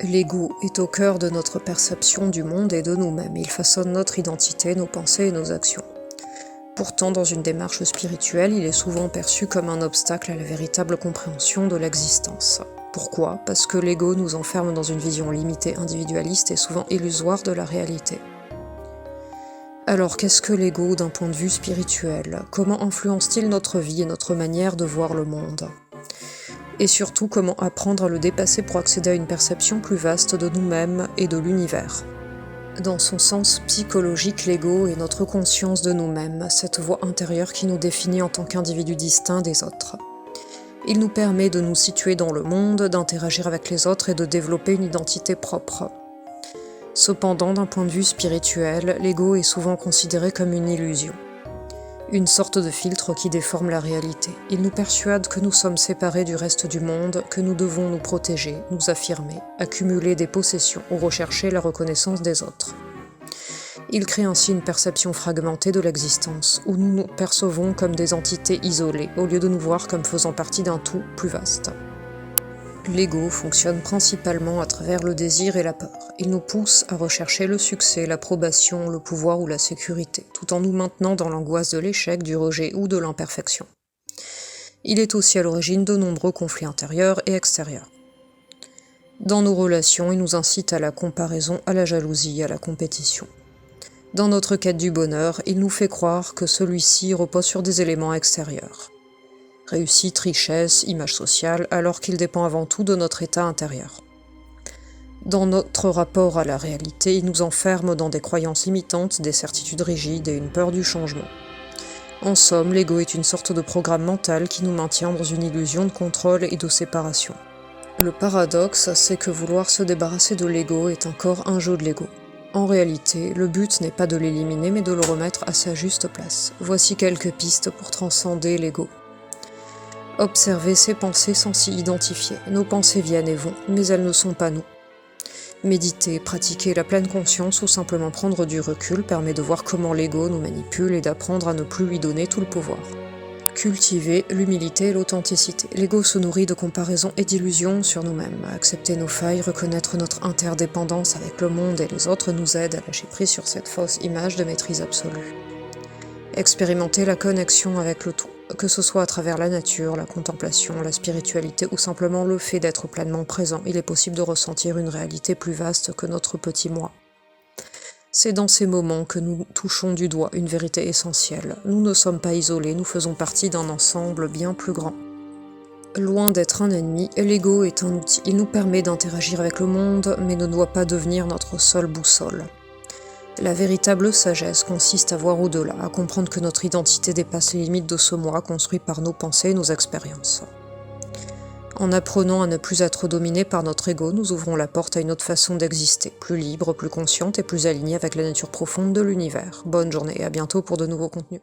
L'ego est au cœur de notre perception du monde et de nous-mêmes. Il façonne notre identité, nos pensées et nos actions. Pourtant, dans une démarche spirituelle, il est souvent perçu comme un obstacle à la véritable compréhension de l'existence. Pourquoi ? Parce que l'ego nous enferme dans une vision limitée, individualiste et souvent illusoire de la réalité. Alors, qu'est-ce que l'ego d'un point de vue spirituel ? Comment influence-t-il notre vie et notre manière de voir le monde ? Et surtout, comment apprendre à le dépasser pour accéder à une perception plus vaste de nous-mêmes et de l'univers. Dans son sens psychologique, l'ego est notre conscience de nous-mêmes, cette voix intérieure qui nous définit en tant qu'individus distincts des autres. Il nous permet de nous situer dans le monde, d'interagir avec les autres et de développer une identité propre. Cependant, d'un point de vue spirituel, l'ego est souvent considéré comme une illusion. Une sorte de filtre qui déforme la réalité. Il nous persuade que nous sommes séparés du reste du monde, que nous devons nous protéger, nous affirmer, accumuler des possessions ou rechercher la reconnaissance des autres. Il crée ainsi une perception fragmentée de l'existence, où nous nous percevons comme des entités isolées, au lieu de nous voir comme faisant partie d'un tout plus vaste. L'ego fonctionne principalement à travers le désir et la peur. Il nous pousse à rechercher le succès, l'approbation, le pouvoir ou la sécurité, tout en nous maintenant dans l'angoisse de l'échec, du rejet ou de l'imperfection. Il est aussi à l'origine de nombreux conflits intérieurs et extérieurs. Dans nos relations, il nous incite à la comparaison, à la jalousie, à la compétition. Dans notre quête du bonheur, il nous fait croire que celui-ci repose sur des éléments extérieurs. Réussite, richesse, image sociale, alors qu'il dépend avant tout de notre état intérieur. Dans notre rapport à la réalité, il nous enferme dans des croyances limitantes, des certitudes rigides et une peur du changement. En somme, l'ego est une sorte de programme mental qui nous maintient dans une illusion de contrôle et de séparation. Le paradoxe, c'est que vouloir se débarrasser de l'ego est encore un jeu de l'ego. En réalité, le but n'est pas de l'éliminer, mais de le remettre à sa juste place. Voici quelques pistes pour transcender l'ego. Observer ses pensées sans s'y identifier. Nos pensées viennent et vont, mais elles ne sont pas nous. Méditer, pratiquer la pleine conscience ou simplement prendre du recul permet de voir comment l'ego nous manipule et d'apprendre à ne plus lui donner tout le pouvoir. Cultiver l'humilité et l'authenticité. L'ego se nourrit de comparaisons et d'illusions sur nous-mêmes. Accepter nos failles, reconnaître notre interdépendance avec le monde et les autres nous aide à lâcher prise sur cette fausse image de maîtrise absolue. Expérimenter la connexion avec le tout, que ce soit à travers la nature, la contemplation, la spiritualité ou simplement le fait d'être pleinement présent, il est possible de ressentir une réalité plus vaste que notre petit moi. C'est dans ces moments que nous touchons du doigt une vérité essentielle. Nous ne sommes pas isolés, nous faisons partie d'un ensemble bien plus grand. Loin d'être un ennemi, l'ego est un outil. Il nous permet d'interagir avec le monde, mais ne doit pas devenir notre seule boussole. La véritable sagesse consiste à voir au-delà, à comprendre que notre identité dépasse les limites de ce moi construit par nos pensées et nos expériences. En apprenant à ne plus être dominé par notre ego, nous ouvrons la porte à une autre façon d'exister, plus libre, plus consciente et plus alignée avec la nature profonde de l'univers. Bonne journée et à bientôt pour de nouveaux contenus.